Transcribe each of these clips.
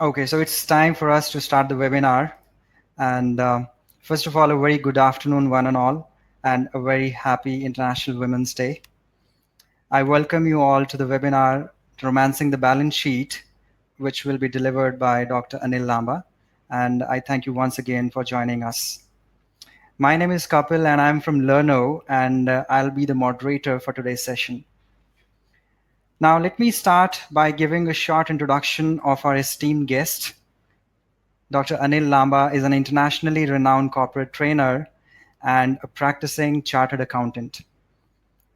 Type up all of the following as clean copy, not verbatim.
Okay, so it's time for us to start the webinar. And first of all, a very good afternoon, one and all, and a very happy International Women's Day. I welcome you all to the webinar, Romancing the Balance Sheet, which will be delivered by Dr. Anil Lamba. And I thank you once again for joining us. My name is Kapil, and I'm from Learno, and I'll be the moderator for today's session. Now, let me start by giving a short introduction of our esteemed guest. Dr. Anil Lamba is an internationally renowned corporate trainer and a practicing chartered accountant.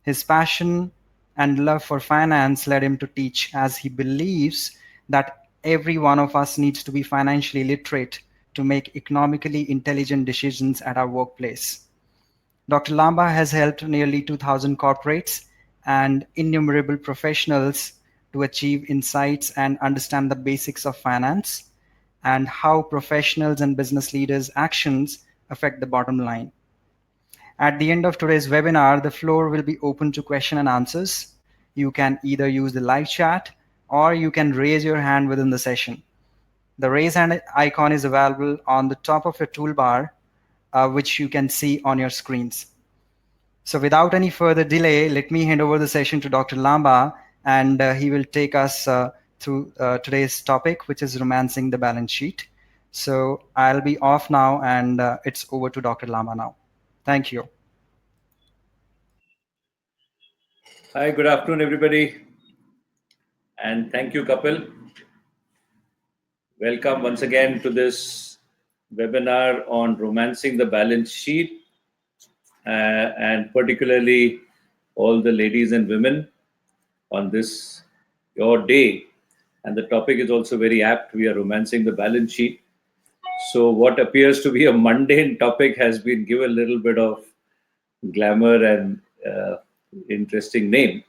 His passion and love for finance led him to teach, as he believes that every one of us needs to be financially literate to make economically intelligent decisions at our workplace. Dr. Lamba has helped nearly 2,000 corporates and innumerable professionals to achieve insights and understand the basics of finance and how professionals and business leaders' actions affect the bottom line. At the end of today's webinar, the floor will be open to question and answers. You can either use the live chat or you can raise your hand within the session. The raise hand icon is available on the top of your toolbar, which you can see on your screens. So without any further delay, let me hand over the session to Dr. Lamba, and he will take us through today's topic, which is romancing the balance sheet. So I'll be off now, and it's over to Dr. Lamba now. Thank you. Hi, good afternoon, everybody. And thank you, Kapil. Welcome once again to this webinar on romancing the balance sheet, and particularly all the ladies and women on this your day. And the topic is also very apt. We are romancing the balance sheet. So what appears to be a mundane topic has been given a little bit of glamour and interesting name.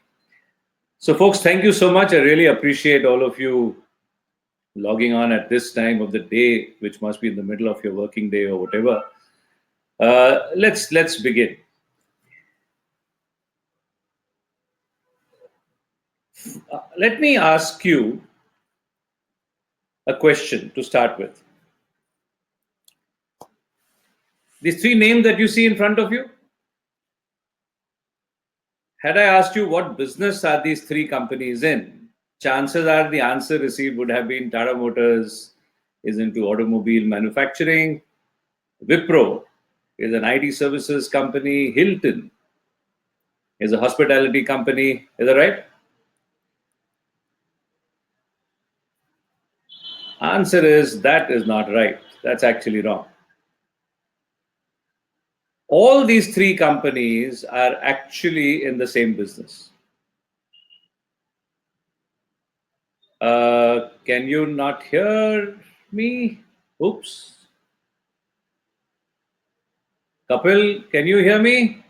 So folks, thank you so much. I really appreciate all of you logging on at this time of the day, which must be in the middle of your working day or whatever. Let's begin. Let me ask you a question to start with. These three names that you see in front of you, had I asked you what business are these three companies in, chances are the answer received would have been Tata Motors is into automobile manufacturing, Wipro is an IT services company, Hilton is a hospitality company. Is that right? Answer is that is not right. That's actually wrong. All these three companies are actually in the same business. Can you not hear me? Oops. Kapil, can you hear me?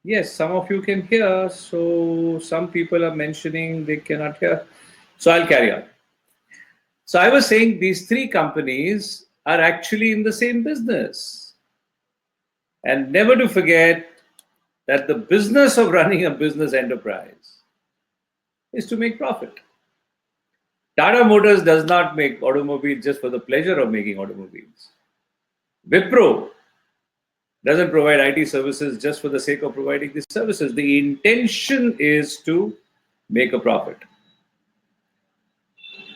Yes, some of you can hear. So some people are mentioning they cannot hear. So I'll carry on. So I was saying these three companies are actually in the same business. And never to forget that the business of running a business enterprise is to make profit. Tata Motors does not make automobiles just for the pleasure of making automobiles. Wipro doesn't provide IT services just for the sake of providing these services. The intention is to make a profit.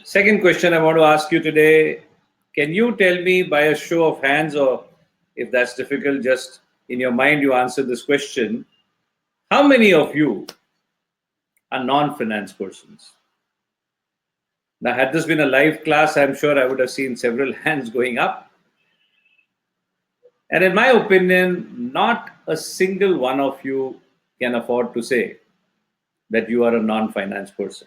Second question I want to ask you today, can you tell me by a show of hands, or if that's difficult, just in your mind you answer this question, how many of you are non-finance persons? Now, had this been a live class, I'm sure I would have seen several hands going up. And in my opinion, not a single one of you can afford to say that you are a non-finance person.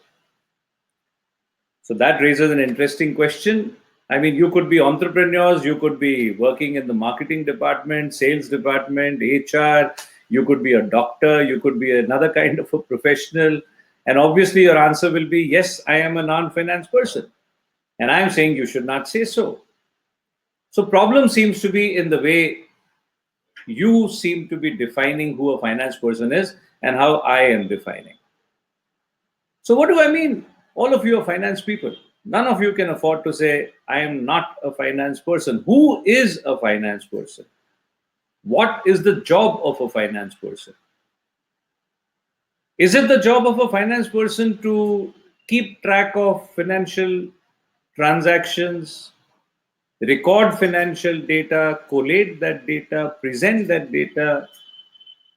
So that raises an interesting question. I mean, you could be entrepreneurs, you could be working in the marketing department, sales department, HR, you could be a doctor, you could be another kind of a professional. And obviously your answer will be, yes, I am a non-finance person. And I'm saying you should not say so. So problem seems to be in the way you seem to be defining who a finance person is and how I am defining. So what do I mean All of you are finance people. None of you can afford to say, I am not a finance person. Who is a finance person? What is the job of a finance person? Is it the job of a finance person to keep track of financial transactions, record financial data, collate that data, present that data,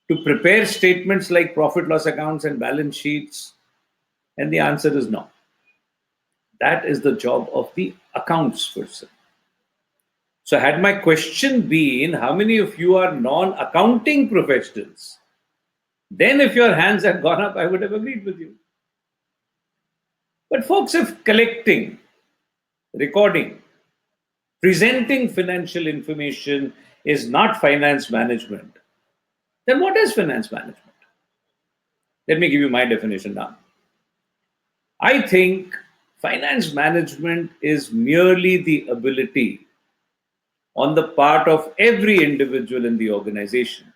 to prepare statements like profit loss accounts and balance sheets? And the answer is no. That is the job of the accounts person. So, had my question been, how many of you are non accounting professionals? Then, if your hands had gone up, I would have agreed with you. But, folks, if collecting, recording, presenting financial information is not finance management, then what is finance management? Let me give you my definition now. I think finance management is merely the ability on the part of every individual in the organization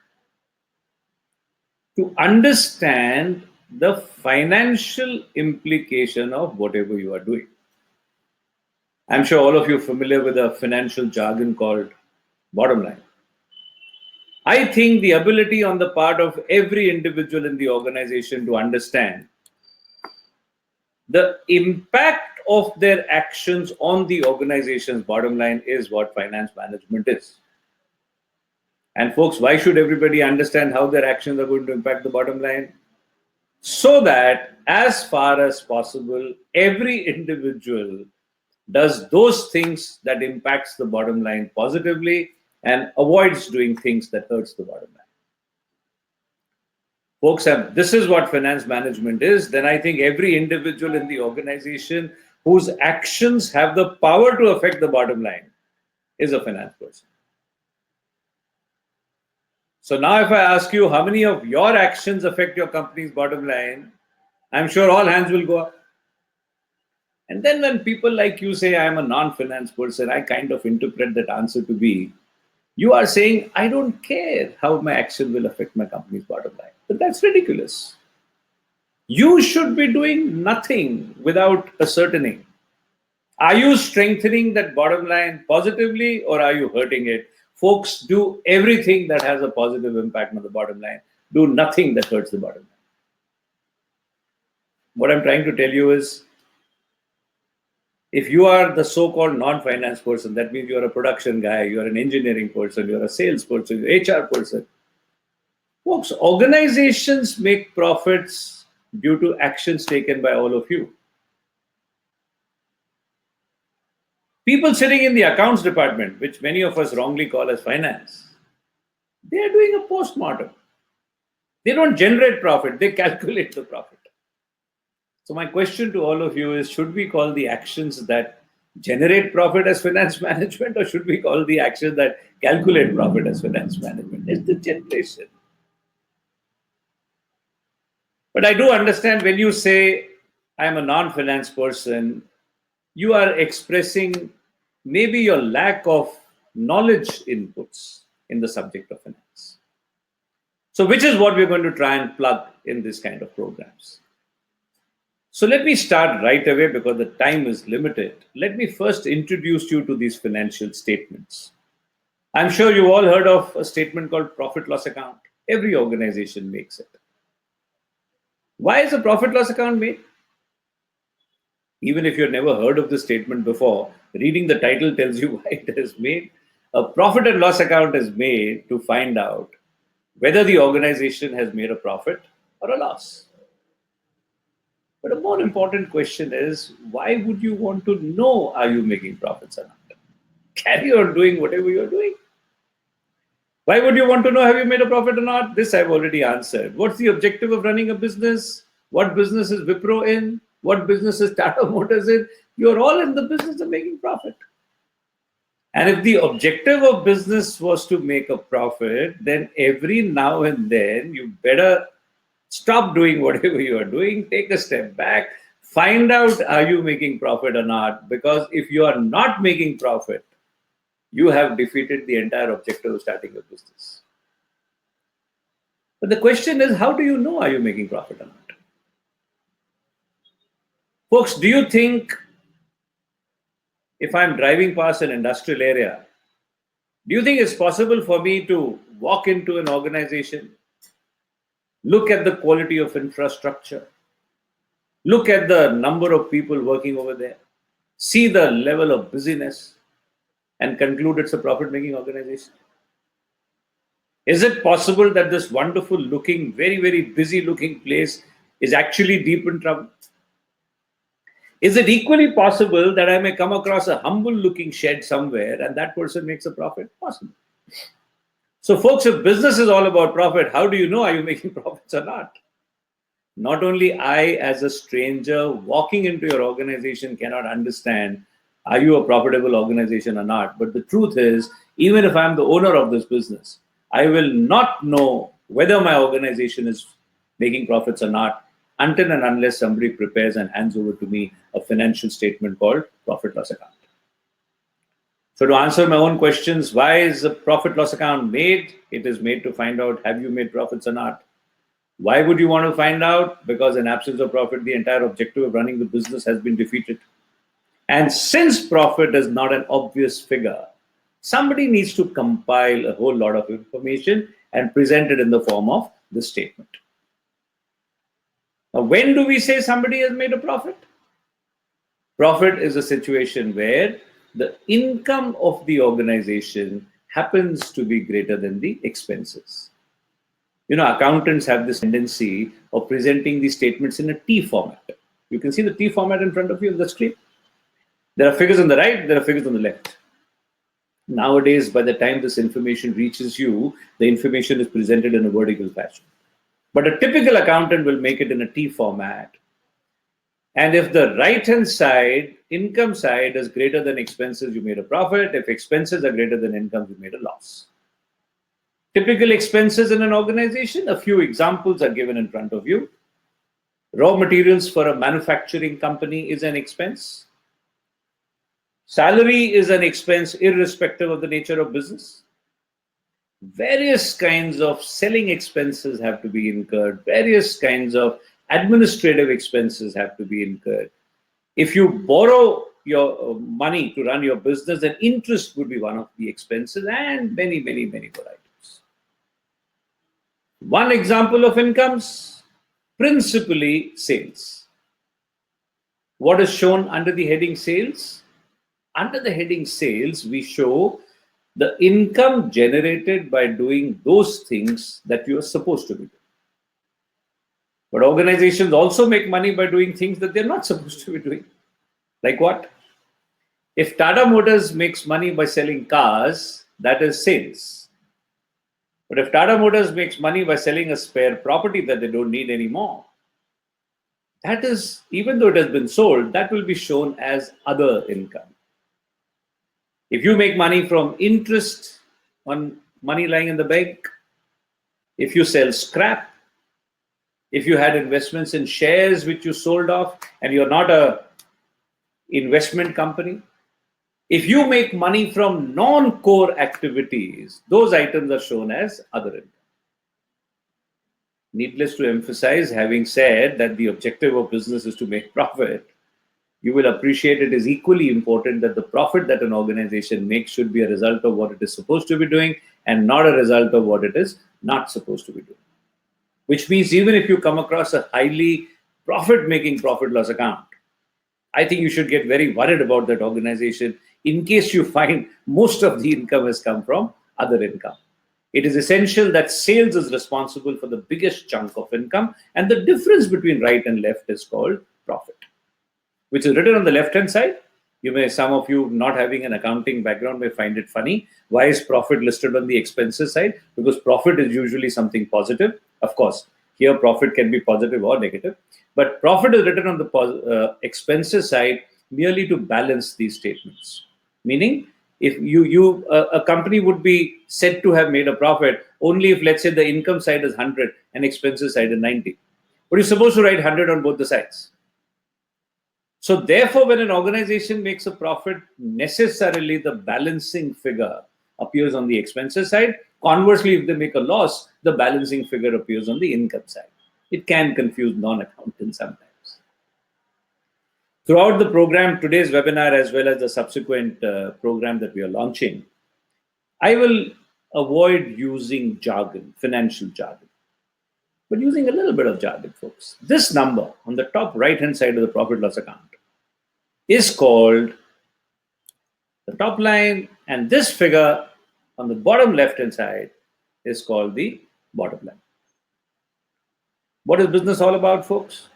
to understand the financial implication of whatever you are doing. I'm sure all of you are familiar with a financial jargon called bottom line. I think the ability on the part of every individual in the organization to understand the impact of their actions on the organization's bottom line is what finance management is. And folks, why should everybody understand how their actions are going to impact the bottom line? So that as far as possible, every individual does those things that impacts the bottom line positively and avoids doing things that hurts the bottom line. Folks, this is what finance management is. Then I think every individual in the organization whose actions have the power to affect the bottom line is a finance person. So now if I ask you how many of your actions affect your company's bottom line, I'm sure all hands will go up. And then when people like you say, I'm a non-finance person, I kind of interpret that answer to be, you are saying, I don't care how my action will affect my company's bottom line. But that's ridiculous. You should be doing nothing without ascertaining. Are you strengthening that bottom line positively or are you hurting it? Folks, do everything that has a positive impact on the bottom line. Do nothing that hurts the bottom line. What I'm trying to tell you is, if you are the so-called non-finance person, that means you're a production guy, you're an engineering person, you're a sales person, you're an HR person. Folks, organizations make profits due to actions taken by all of you. People sitting in the accounts department, which many of us wrongly call as finance, they are doing a post-mortem. They don't generate profit, they calculate the profit. So my question to all of you is, should we call the actions that generate profit as finance management, or should we call the actions that calculate profit as finance management? It's the generation. But I do understand when you say, I'm a non-finance person, you are expressing maybe your lack of knowledge inputs in the subject of finance. So, which is what we're going to try and plug in this kind of programs. So, let me start right away because the time is limited. Let me first introduce you to these financial statements. I'm sure you all heard of a statement called profit loss account. Every organization makes it. Why is a profit loss account made? Even if you've never heard of this statement before, reading the title tells you why it is made. A profit and loss account is made to find out whether the organization has made a profit or a loss. But a more important question is, why would you want to know are you making profits or not? Carry on doing whatever you're doing. Why would you want to know have you made a profit or not? This I've already answered. What's the objective of running a business? What business is Wipro in? What business is Tata Motors in? You're all in the business of making profit. And if the objective of business was to make a profit, then every now and then you better stop doing whatever you are doing, take a step back, find out are you making profit or not? Because if you are not making profit, you have defeated the entire objective of starting a business. But the question is, how do you know are you making profit or not? Folks, do you think if I'm driving past an industrial area, do you think it's possible for me to walk into an organization, look at the quality of infrastructure, look at the number of people working over there, see the level of busyness, and conclude it's a profit making organization? Is it possible that this wonderful looking, very, very busy looking place is actually deep in trouble? Is it equally possible that I may come across a humble looking shed somewhere and that person makes a profit? Possible. So, folks, if business is all about profit, how do you know are you making profits or not? Not only I, as a stranger walking into your organization, cannot understand are you a profitable organization or not, but the truth is, even if I'm the owner of this business, I will not know whether my organization is making profits or not until and unless somebody prepares and hands over to me a financial statement called profit loss account. So, to answer my own questions, why is a profit loss account made? It is made to find out have you made profits or not. Why would you want to find out? Because in absence of profit, the entire objective of running the business has been defeated. And since profit is not an obvious figure, somebody needs to compile a whole lot of information and present it in the form of the statement. Now, when do we say somebody has made a profit? Profit is a situation where the income of the organization happens to be greater than the expenses. You know, accountants have this tendency of presenting these statements in a T format. You can see the T format in front of you on the screen. There are figures on the right, there are figures on the left. Nowadays, by the time this information reaches you, the information is presented in a vertical fashion. But a typical accountant will make it in a T format. And if the right-hand side, income side, is greater than expenses, you made a profit. If expenses are greater than income, you made a loss. Typical expenses in an organization, a few examples are given in front of you. Raw materials for a manufacturing company is an expense. Salary is an expense irrespective of the nature of business. Various kinds of selling expenses have to be incurred. Various kinds of administrative expenses have to be incurred. If you borrow your money to run your business, then interest would be one of the expenses and many, many, many more items. One example of incomes, principally sales. What is shown under the heading sales? Under the heading sales, we show the income generated by doing those things that you are supposed to be doing. But organizations also make money by doing things that they're not supposed to be doing. Like what? If Tata Motors makes money by selling cars, that is sales. But if Tata Motors makes money by selling a spare property that they don't need anymore, that is, even though it has been sold, that will be shown as other income. If you make money from interest on money lying in the bank, if you sell scrap, if you had investments in shares which you sold off and you're not a investment company, if you make money from non-core activities, those items are shown as other income. Needless to emphasize, having said that the objective of business is to make profit, you will appreciate it is equally important that the profit that an organization makes should be a result of what it is supposed to be doing and not a result of what it is not supposed to be doing. Which means even if you come across a highly profit-making profit loss account, I think you should get very worried about that organization in case you find most of the income has come from other income. It is essential that sales is responsible for the biggest chunk of income, and the difference between right and left is called profit, which is written on the left-hand side. Some of you not having an accounting background may find it funny. Why is profit listed on the expenses side? Because profit is usually something positive. Of course, here profit can be positive or negative, but profit is written on the expenses side merely to balance these statements. Meaning, if a company would be said to have made a profit only if, let's say, the income side is 100 and expenses side is 90. But you're supposed to write 100 on both the sides. So therefore, when an organization makes a profit, necessarily the balancing figure appears on the expenses side. Conversely, if they make a loss, the balancing figure appears on the income side. It can confuse non-accountants sometimes. Throughout the program, today's webinar, as well as the subsequent program that we are launching, I will avoid using jargon, financial jargon, but using a little bit of jargon, folks. This number on the top right hand side of the profit loss account is called the top line, and this figure on the bottom left hand side is called the bottom line. What is business all about, folks?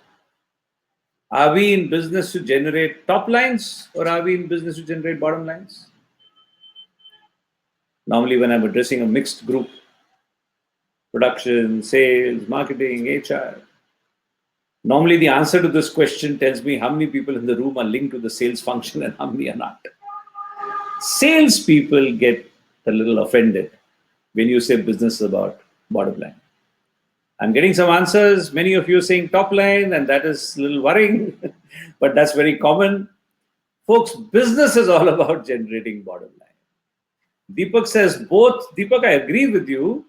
Are we in business to generate top lines, or are we in business to generate bottom lines? Normally, when I'm addressing a mixed group, production, sales, marketing, HR, normally the answer to this question tells me how many people in the room are linked to the sales function and how many are not. Salespeople get a little offended when you say business is about bottom line. I'm getting some answers. Many of you are saying top line, and that is a little worrying, but that's very common. Folks, business is all about generating bottom line. Deepak says both. Deepak, I agree with you.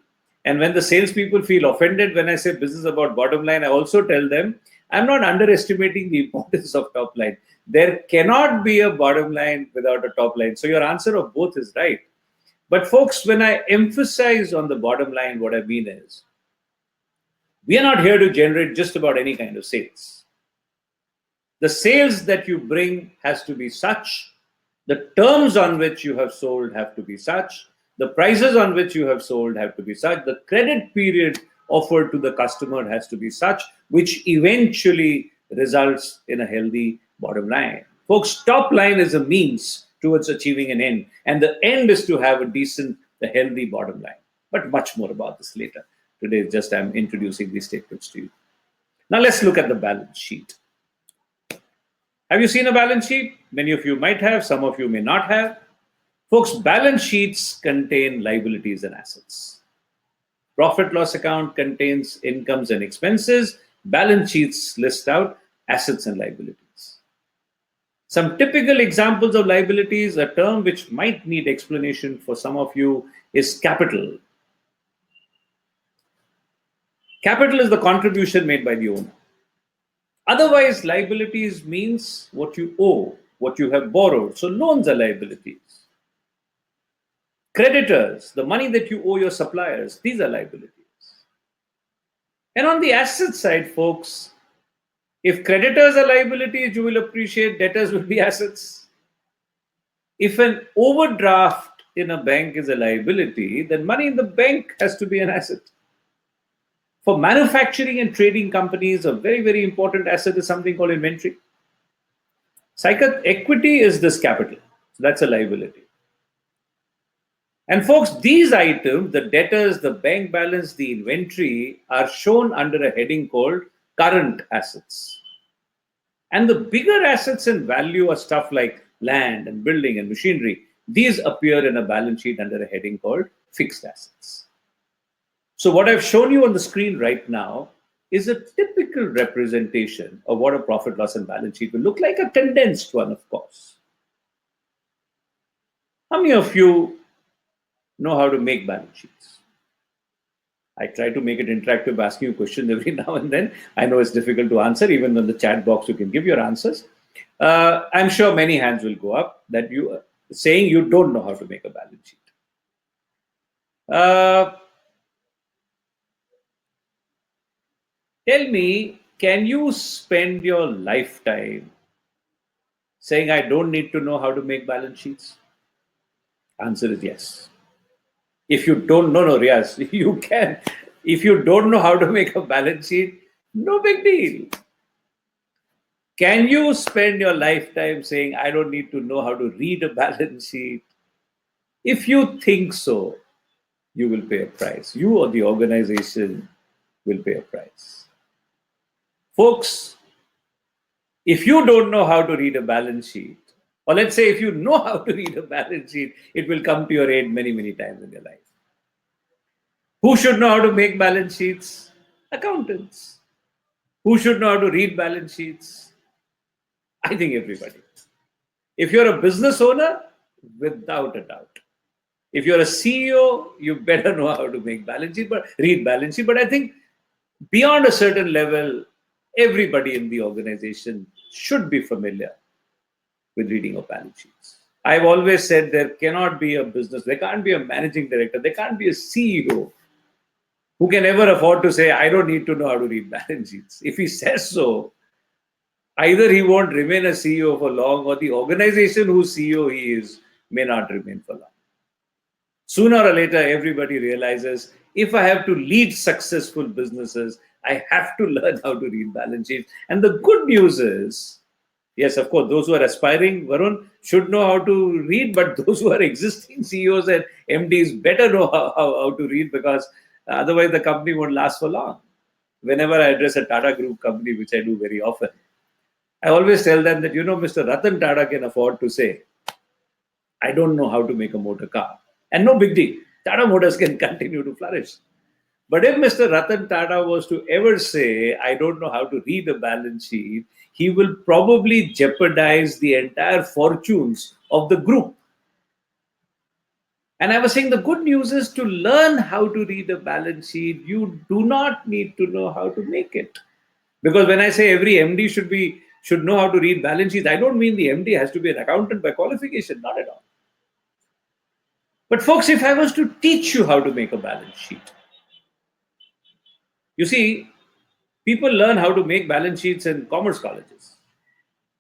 And when the salespeople feel offended when I say business is about bottom line, I also tell them I'm not underestimating the importance of top line. There cannot be a bottom line without a top line. So your answer of both is right. But folks, when I emphasize on the bottom line, what I mean is, we are not here to generate just about any kind of sales. The sales that you bring has to be such, the terms on which you have sold have to be such, the prices on which you have sold have to be such, the credit period offered to the customer has to be such, which eventually results in a healthy bottom line. Folks, top line is a means towards achieving an end, and the end is to have a decent, a healthy bottom line. But much more about this later. Today, just I'm introducing these statements to you. Now let's look at the balance sheet. Have you seen a balance sheet? Many of you might have, some of you may not have. Folks, balance sheets contain liabilities and assets. Profit loss account contains incomes and expenses. Balance sheets list out assets and liabilities. Some typical examples of liabilities, a term which might need explanation for some of you, is capital. Capital is the contribution made by the owner. Otherwise, liabilities means what you owe, what you have borrowed. So loans are liabilities. Creditors, the money that you owe your suppliers, these are liabilities. And on the asset side, folks, if creditors are liabilities, you will appreciate debtors will be assets. If an overdraft in a bank is a liability, then money in the bank has to be an asset. For manufacturing and trading companies, a very, very important asset is something called inventory. Equity is this capital. So that's a liability. And folks, these items, the debtors, the bank balance, the inventory, are shown under a heading called current assets. And the bigger assets in value are stuff like land and building and machinery. These appear in a balance sheet under a heading called fixed assets. So what I've shown you on the screen right now is a typical representation of what a profit loss and balance sheet will look like, a condensed one, of course. How many of you know how to make balance sheets? I try to make it interactive, asking you questions every now and then. I know it's difficult to answer. Even on the chat box, you can give your answers. I'm sure many hands will go up that you are saying you don't know how to make a balance sheet. Tell me, can you spend your lifetime saying, I don't need to know how to make balance sheets? Answer is yes. If you don't know, no, Riaz, you can. If you don't know how to make a balance sheet, no big deal. Can you spend your lifetime saying, I don't need to know how to read a balance sheet? If you think so, you will pay a price. You or the organization will pay a price. Folks, if you don't know how to read a balance sheet, or let's say if you know how to read a balance sheet, it will come to your aid many, many times in your life. Who should know how to make balance sheets? Accountants. Who should know how to read balance sheets? I think everybody. If you're a business owner, without a doubt. If you're a CEO, you better know how to make balance sheet, but read balance sheet. But I think beyond a certain level, everybody in the organization should be familiar with reading of balance sheets. I've always said there cannot be a business, there can't be a managing director, there can't be a CEO who can ever afford to say, I don't need to know how to read balance sheets. If he says so, either he won't remain a CEO for long, or the organization whose CEO he is may not remain for long. Sooner or later, everybody realizes if I have to lead successful businesses, I have to learn how to read balance sheets. And the good news is, yes, of course, those who are aspiring, Varun, should know how to read, but those who are existing CEOs and MDs better know how to read, because otherwise the company won't last for long. Whenever I address a Tata Group company, which I do very often, I always tell them that, Mr. Ratan Tata can afford to say, I don't know how to make a motor car. And no big deal. Tata Motors can continue to flourish. But if Mr. Ratan Tata was to ever say, I don't know how to read a balance sheet, he will probably jeopardize the entire fortunes of the group. And I was saying the good news is, to learn how to read a balance sheet, you do not need to know how to make it. Because when I say every MD should know how to read balance sheets, I don't mean the MD has to be an accountant by qualification, not at all. But folks, if I was to teach you how to make a balance sheet, you see, people learn how to make balance sheets in commerce colleges,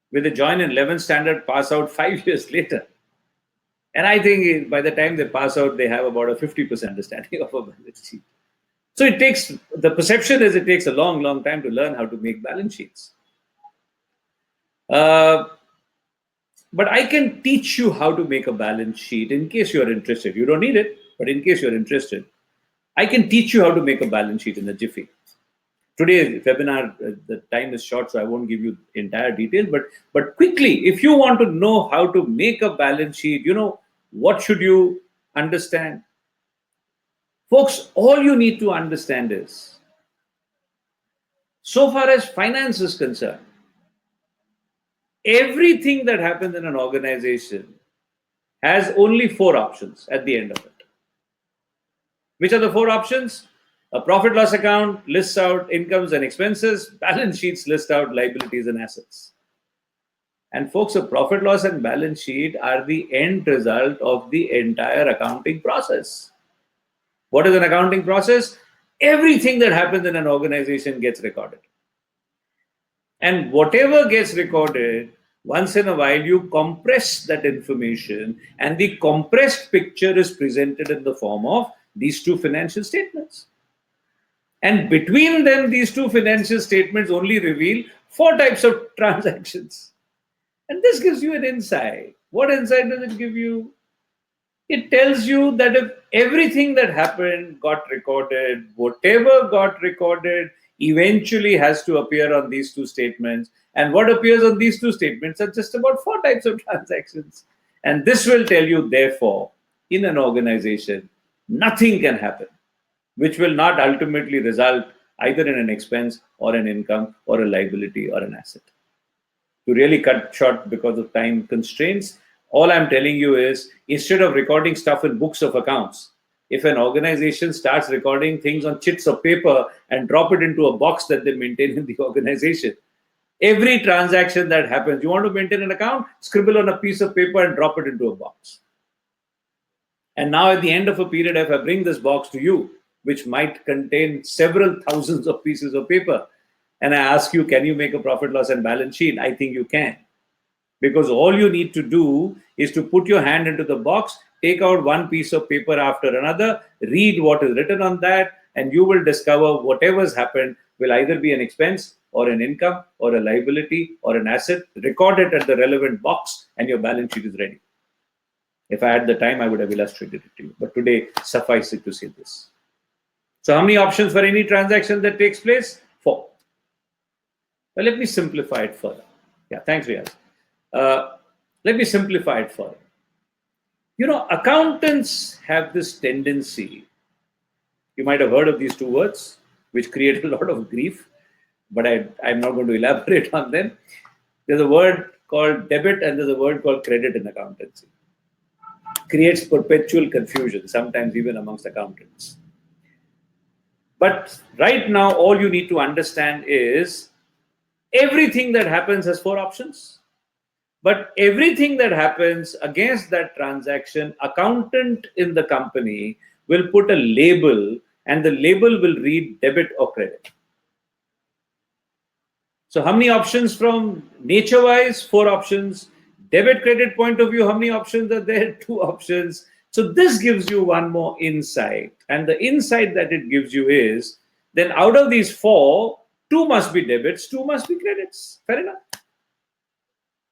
where they join in 11th standard, pass out 5 years later. And I think by the time they pass out, they have about a 50% understanding of a balance sheet. So the perception is it takes a long, long time to learn how to make balance sheets. Uh, but I can teach you how to make a balance sheet in case you're interested. You don't need it, but in case you're interested, I can teach you how to make a balance sheet in a jiffy. Today's webinar, the time is short, so I won't give you entire detail. But quickly, if you want to know how to make a balance sheet, what should you understand? Folks, all you need to understand is, so far as finance is concerned, everything that happens in an organization has only 4 options at the end of it. Which are the 4 options? A profit loss account lists out incomes and expenses. Balance sheets list out liabilities and assets. And folks, a profit loss and balance sheet are the end result of the entire accounting process. What is an accounting process? Everything that happens in an organization gets recorded. And whatever gets recorded, once in a while you compress that information, and the compressed picture is presented in the form of these 2 financial statements. And between them, these 2 financial statements only reveal 4 types of transactions. And this gives you an insight. What insight does it give you? It tells you that if everything that happened got recorded, whatever got recorded eventually has to appear on these 2 statements. And what appears on these 2 statements are just about 4 types of transactions. And this will tell you, therefore, in an organization, nothing can happen which will not ultimately result either in an expense or an income or a liability or an asset. To really cut short because of time constraints, all I'm telling you is, instead of recording stuff in books of accounts, if an organization starts recording things on chits of paper and drop it into a box that they maintain in the organization, every transaction that happens, you want to maintain an account, scribble on a piece of paper and drop it into a box. And now at the end of a period, if I bring this box to you, which might contain several thousands of pieces of paper, and I ask you, can you make a profit loss and balance sheet? I think you can. Because all you need to do is to put your hand into the box, take out one piece of paper after another, read what is written on that, and you will discover whatever's happened will either be an expense or an income or a liability or an asset. Record it at the relevant box and your balance sheet is ready. If I had the time, I would have illustrated it to you. But today, suffice it to say this. So how many options for any transaction that takes place? 4. Well, let me simplify it further. Yeah, thanks, Riaz. Let me simplify it further. Accountants have this tendency. You might have heard of these 2 words, which create a lot of grief, but I'm not going to elaborate on them. There's a word called debit and there's a word called credit in accountancy. Creates perpetual confusion, sometimes even amongst accountants. But right now, all you need to understand is everything that happens has 4 options. But everything that happens against that transaction, accountant in the company will put a label, and the label will read debit or credit. So how many options from nature wise? Four options. Debit credit point of view, how many options are there? Two options. So this gives you one more insight. And the insight that it gives you is then out of these four, two must be debits, two must be credits. Fair enough.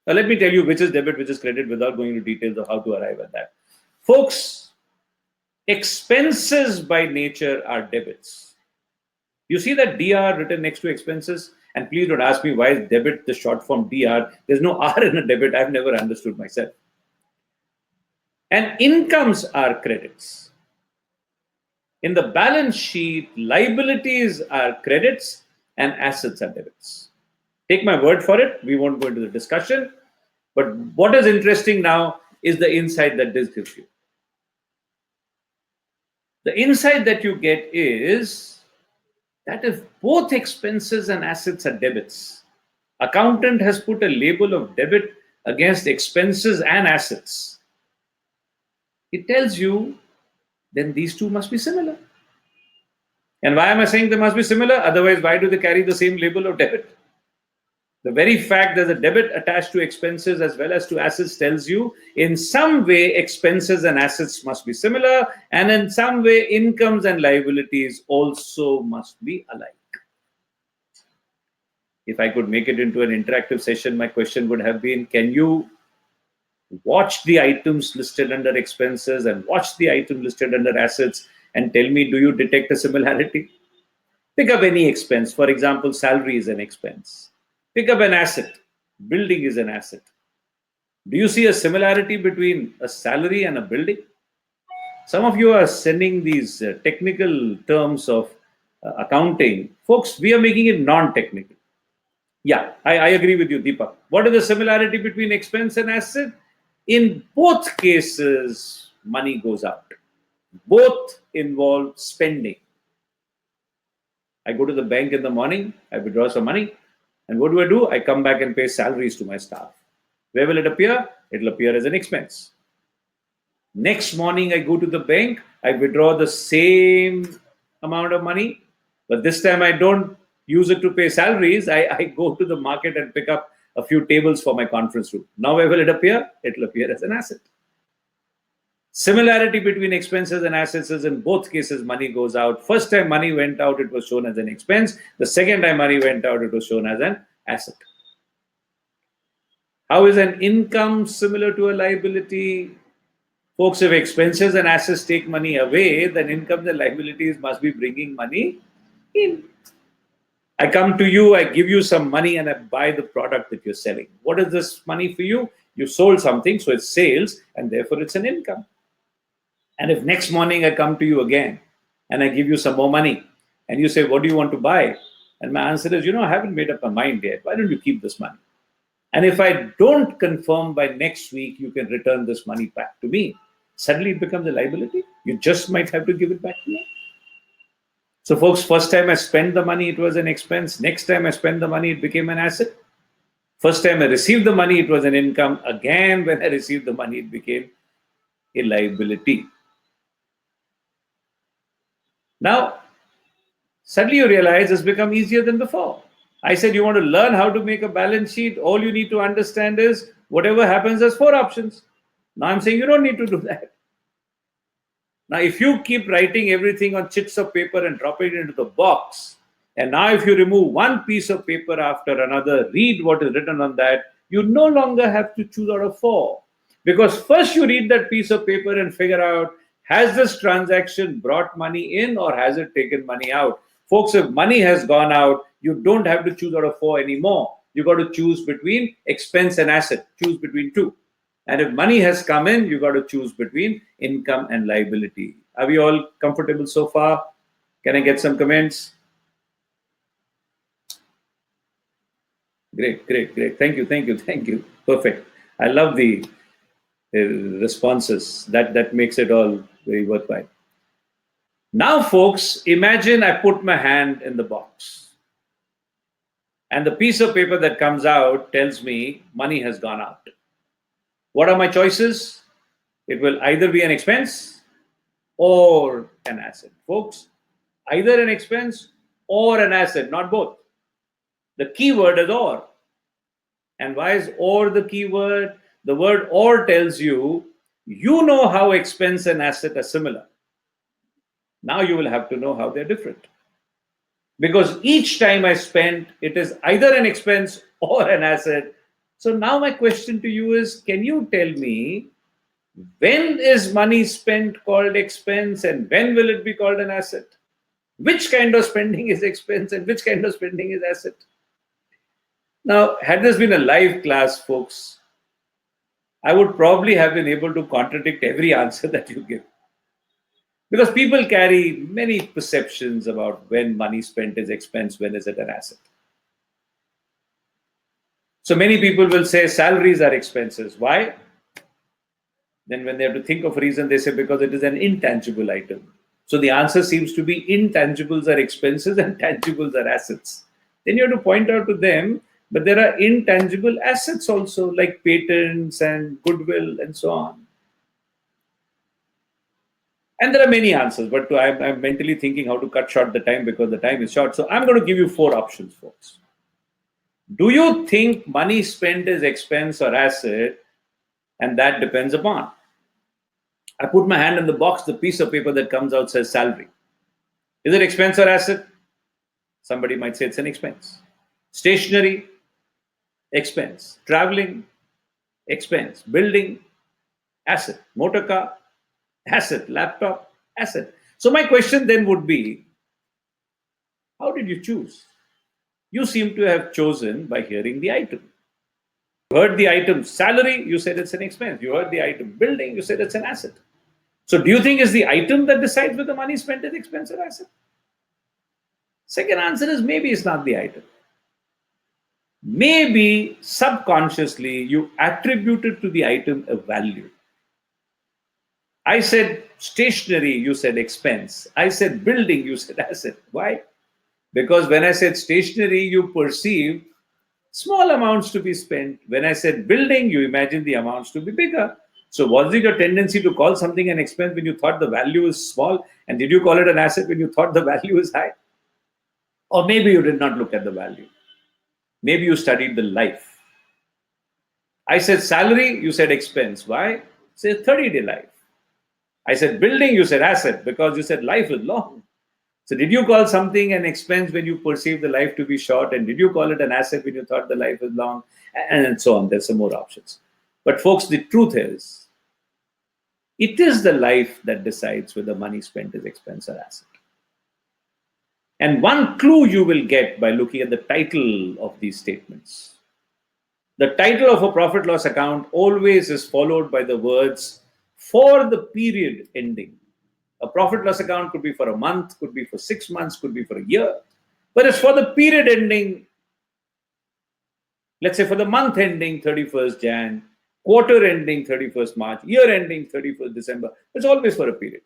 Now let me tell you which is debit, which is credit without going into details of how to arrive at that. Folks, expenses by nature are debits. You see that DR written next to expenses? And please don't ask me why is debit the short form DR. There's no R in a debit. I've never understood myself. And incomes are credits. In the balance sheet, liabilities are credits and assets are debits. Take my word for it. We won't go into the discussion. But what is interesting now is the insight that this gives you. The insight that you get is that if both expenses and assets are debits, accountant has put a label of debit against expenses and assets. It tells you then these two must be similar. And why am I saying they must be similar? Otherwise, why do they carry the same label of debit? The very fact there's a debit attached to expenses as well as to assets tells you in some way expenses and assets must be similar, and in some way incomes and liabilities also must be alike. If I could make it into an interactive session, my question would have been, can you watch the items listed under expenses and watch the item listed under assets and tell me, do you detect a similarity? Pick up any expense. For example, salary is an expense. Pick up an asset. Building is an asset. Do you see a similarity between a salary and a building? Some of you are sending these technical terms of accounting. Folks, we are making it non-technical. Yeah, I agree with you, Deepak. What is the similarity between expense and asset? In both cases, money goes out. Both involve spending. I go to the bank in the morning, I withdraw some money, and what do? I come back and pay salaries to my staff. Where will it appear? It will appear as an expense. Next morning, I go to the bank, I withdraw the same amount of money, but this time I don't use it to pay salaries. I go to the market and pick up a few tables for my conference room. Now, where will it appear? It will appear as an asset. Similarity between expenses and assets is in both cases money goes out. First time money went out, it was shown as an expense. The second time money went out, it was shown as an asset. How is an income similar to a liability? Folks, if expenses and assets take money away, then incomes and liabilities must be bringing money in. I come to you, I give you some money and I buy the product that you're selling. What is this money for you? You sold something, so it's sales, and therefore it's an income. And if next morning I come to you again and I give you some more money and you say, what do you want to buy? And my answer is, I haven't made up my mind yet. Why don't you keep this money? And if I don't confirm by next week, you can return this money back to me. Suddenly it becomes a liability. You just might have to give it back to me. So folks, first time I spent the money, it was an expense. Next time I spent the money, it became an asset. First time I received the money, it was an income. Again, when I received the money, it became a liability. Now, suddenly you realize it's become easier than before. I said, you want to learn how to make a balance sheet? All you need to understand is whatever happens, there's four options. Now I'm saying you don't need to do that. Now, if you keep writing everything on chits of paper and dropping it into the box, and now if you remove one piece of paper after another, read what is written on that, you no longer have to choose out of four. Because first you read that piece of paper and figure out, has this transaction brought money in or has it taken money out? Folks, if money has gone out, you don't have to choose out of four anymore. You got to choose between expense and asset. Choose between two. And if money has come in, you got to choose between income and liability. Are we all comfortable so far? Can I get some comments? Great. Thank you. Perfect. I love the responses. That makes it all very worthwhile. Now, folks, imagine I put my hand in the box. And the piece of paper that comes out tells me money has gone out. What are my choices? It will either be an expense or an asset. Folks, either an expense or an asset, not both. The key word is or. And why is or the key word? The word or tells you, you know how expense and asset are similar. Now you will have to know how they're different. Because each time I spend, it is either an expense or an asset. So now my question to you is, can you tell me when is money spent called expense and when will it be called an asset? Which kind of spending is expense and which kind of spending is asset? Now, had this been a live class, folks, I would probably have been able to contradict every answer that you give. Because people carry many perceptions about when money spent is expense, when is it an asset. So many people will say salaries are expenses. Why? Then when they have to think of a reason, they say because it is an intangible item. So the answer seems to be intangibles are expenses and tangibles are assets. Then you have to point out to them, but there are intangible assets also, like patents and goodwill and so on. And there are many answers, but I'm mentally thinking how to cut short the time because the time is short. So I'm going to give you 4 options, folks. Do you think money spent is expense or asset? And that depends upon. I put my hand in the box, the piece of paper that comes out says salary. Is it expense or asset? Somebody might say it's an expense. Stationery, expense. Traveling, expense. Building, asset. Motor car, asset. Laptop, asset. So my question then would be, how did you choose? You seem to have chosen by hearing the item. You heard the item salary, you said it's an expense. You heard the item building, you said it's an asset. So do you think it's the item that decides whether money spent is expense or asset? Second answer is maybe it's not the item. Maybe subconsciously you attributed to the item a value. I said stationery, you said expense. I said building, you said asset. Why? Because when I said stationery, you perceived small amounts to be spent. When I said building, you imagined the amounts to be bigger. So was it your tendency to call something an expense when you thought the value is small? And did you call it an asset when you thought the value is high? Or maybe you did not look at the value. Maybe you studied the life. I said salary, you said expense. Why? Say 30-day life. I said building, you said asset because you said life is long. So did you call something an expense when you perceived the life to be short? And did you call it an asset when you thought the life is long? And so on. There's some more options. But folks, the truth is, it is the life that decides whether money spent is expense or asset. And one clue you will get by looking at the title of these statements. The title of a profit loss account always is followed by the words for the period ending. A profit loss account could be for a month, could be for 6 months, could be for a year. But it's for the period ending, let's say for the month ending 31st Jan, quarter ending 31st March, year ending 31st December. It's always for a period.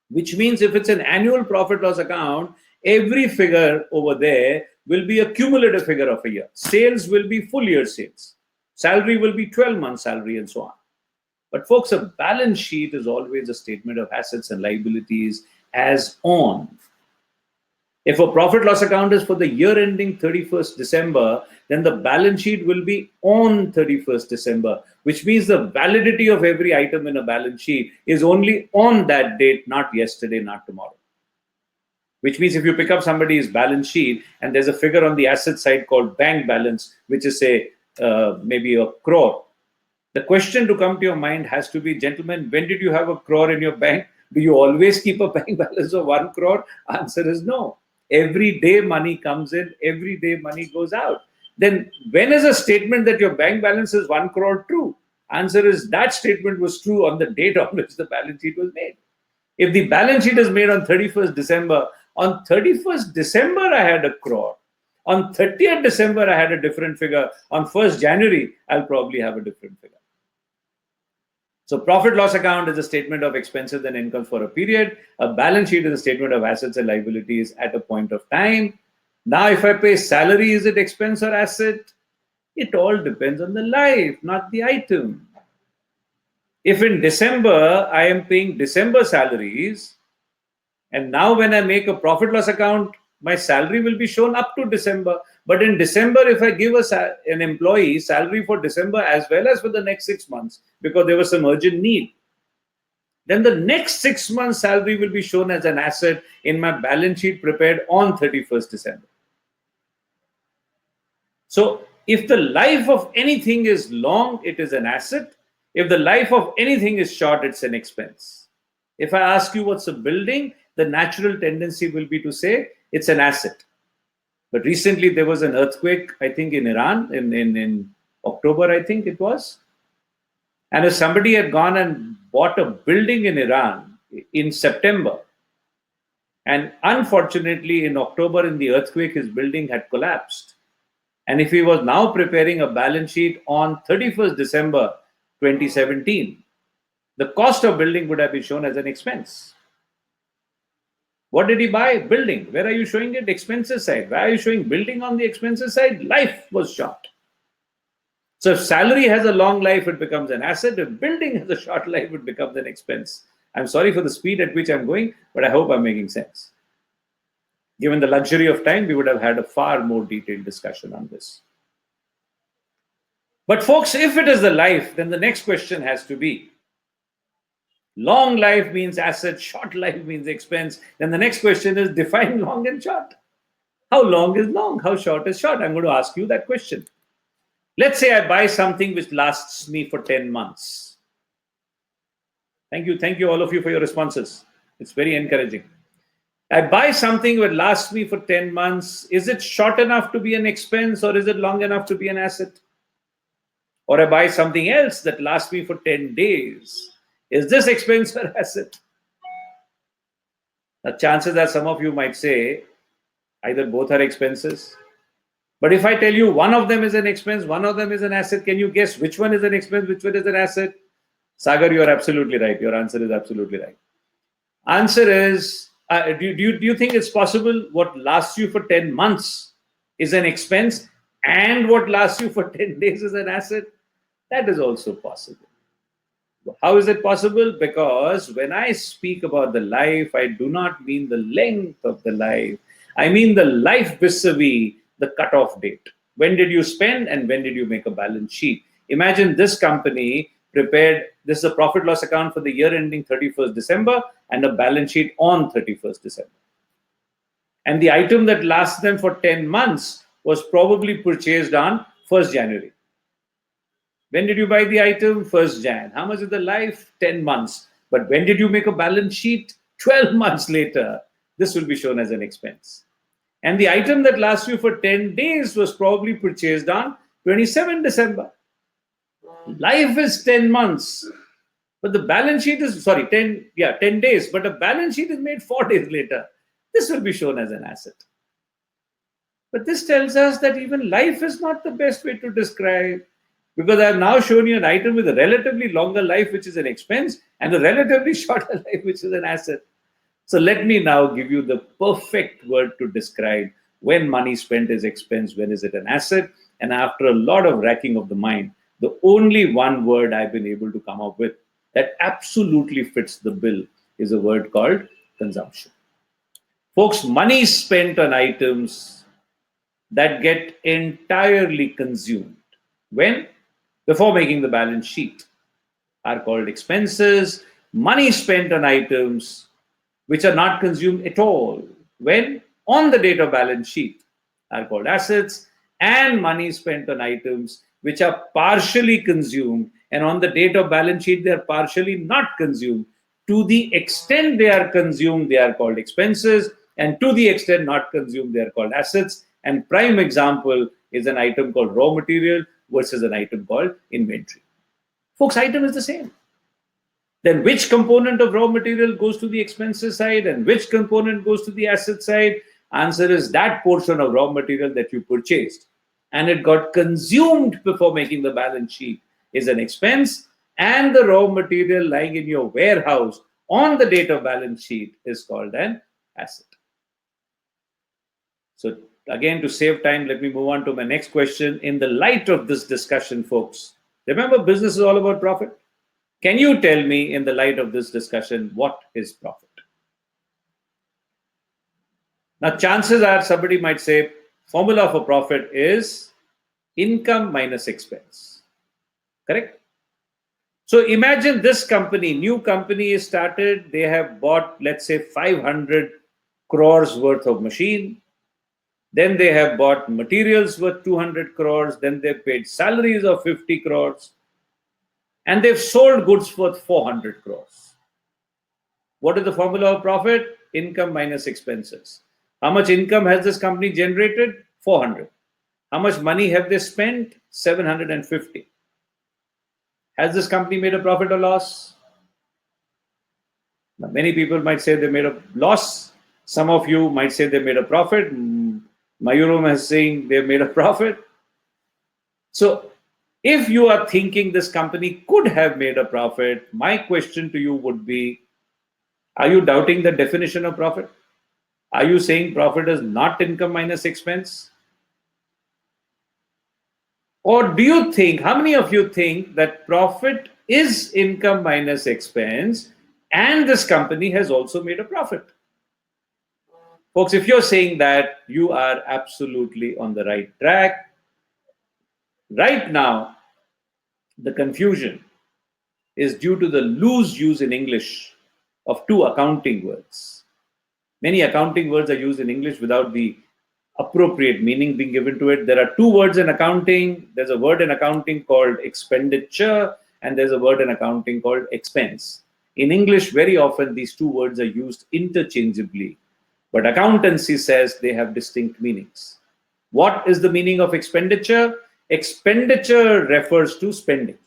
Which means if it's an annual profit loss account, every figure over there will be a cumulative figure of a year. Sales will be full year sales. Salary will be 12 months salary and so on. But folks, a balance sheet is always a statement of assets and liabilities as on. If a profit loss account is for the year ending 31st December, then the balance sheet will be on 31st December, which means the validity of every item in a balance sheet is only on that date, not yesterday, not tomorrow. Which means if you pick up somebody's balance sheet and there's a figure on the asset side called bank balance, which is say maybe a crore, the question to come to your mind has to be, gentlemen, when did you have a crore in your bank? Do you always keep a bank balance of 1 crore? Answer is no. Every day money comes in, every day money goes out. Then when is a statement that your bank balance is 1 crore true? Answer is that statement was true on the date on which the balance sheet was made. If the balance sheet is made on 31st December, on 31st December I had a crore. On 30th December I had a different figure. On 1st January, I'll probably have a different figure. So profit loss account is a statement of expenses and income for a period. A balance sheet is a statement of assets and liabilities at a point of time. Now, if I pay salary, is it expense or asset? It all depends on the life, not the item. If in December I am paying December salaries, and now when I make a profit loss account, my salary will be shown up to December. But in December, if I give an employee salary for December as well as for the next 6 months, because there was some urgent need, then the next 6 months' salary will be shown as an asset in my balance sheet prepared on 31st December. So, if the life of anything is long, it is an asset. If the life of anything is short, it's an expense. If I ask you what's a building, the natural tendency will be to say it's an asset. But recently there was an earthquake, I think in Iran, in October, I think it was. And if somebody had gone and bought a building in Iran in September, and unfortunately in October in the earthquake, his building had collapsed. And if he was now preparing a balance sheet on 31st December 2017, the cost of building would have been shown as an expense. What did he buy? Building. Where are you showing it? Expenses side. Why are you showing building on the expenses side? Life was short. So if salary has a long life, it becomes an asset. If building has a short life, it becomes an expense. I'm sorry for the speed at which I'm going, but I hope I'm making sense. Given the luxury of time, we would have had a far more detailed discussion on this. But folks, if it is the life, then the next question has to be, long life means asset, short life means expense. Then the next question is, define long and short. How long is long? How short is short? I'm going to ask you that question. Let's say I buy something which lasts me for 10 months. Thank you, all of you, for your responses. It's very encouraging. I buy something that lasts me for 10 months. Is it short enough to be an expense, or is it long enough to be an asset? Or I buy something else that lasts me for 10 days. Is this expense or asset? The chances are some of you might say either both are expenses. But if I tell you one of them is an expense, one of them is an asset, can you guess which one is an expense, which one is an asset? Sagar, you are absolutely right. Your answer is absolutely right. Answer is, do you think it's possible what lasts you for 10 months is an expense and what lasts you for 10 days is an asset? That is also possible. How is it possible? Because when I speak about the life, I do not mean the length of the life. I mean the life vis-a-vis the cutoff date. When did you spend and when did you make a balance sheet? Imagine this company prepared, this is a profit loss account for the year ending 31st December and a balance sheet on 31st December. And the item that lasts them for 10 months was probably purchased on 1st January. When did you buy the item? 1st Jan. How much is the life? 10 months. But when did you make a balance sheet? 12 months later. This will be shown as an expense. And the item that lasts you for 10 days was probably purchased on 27 December. Life is 10 months. But the balance sheet is, 10 days. But a balance sheet is made 4 days later. This will be shown as an asset. But this tells us that even life is not the best way to describe. Because I have now shown you an item with a relatively longer life, which is an expense, and a relatively shorter life, which is an asset. So let me now give you the perfect word to describe when money spent is expense, when is it an asset. And after a lot of racking of the mind, the only one word I've been able to come up with that absolutely fits the bill is a word called consumption. Folks, money spent on items that get entirely consumed. When? Before making the balance sheet are called expenses. Money spent on items which are not consumed at all when on the date of balance sheet are called assets, and money spent on items which are partially consumed and on the date of balance sheet they are partially not consumed. To the extent they are consumed, they are called expenses, and to the extent not consumed, they are called assets. And prime example is an item called raw material versus an item called inventory. Folks, item is the same. Then which component of raw material goes to the expenses side and which component goes to the asset side? Answer is that portion of raw material that you purchased and it got consumed before making the balance sheet is an expense, and the raw material lying in your warehouse on the date of balance sheet is called an asset. So again, to save time, let me move on to my next question. In the light of this discussion, folks, remember business is all about profit. Can you tell me, in the light of this discussion, what is profit? Now, chances are somebody might say, formula for profit is income minus expense. Correct? So imagine this company, new company is started, they have bought, let's say, 500 crores worth of machine. Then they have bought materials worth 200 crores. Then they paid salaries of 50 crores. And they've sold goods worth 400 crores. What is the formula of profit? Income minus expenses. How much income has this company generated? 400. How much money have they spent? 750. Has this company made a profit or loss? Now, many people might say they made a loss. Some of you might say they made a profit. Mayuram is saying they made a profit. So, if you are thinking this company could have made a profit, my question to you would be, are you doubting the definition of profit? Are you saying profit is not income minus expense? Or do you think, how many of you think that profit is income minus expense and this company has also made a profit? Folks, if you're saying that, you are absolutely on the right track. Right now, the confusion is due to the loose use in English of two accounting words. Many accounting words are used in English without the appropriate meaning being given to it. There are two words in accounting. There's a word in accounting called expenditure, and there's a word in accounting called expense. In English, very often these two words are used interchangeably, but accountancy says they have distinct meanings. What is the meaning of expenditure? Expenditure refers to spending.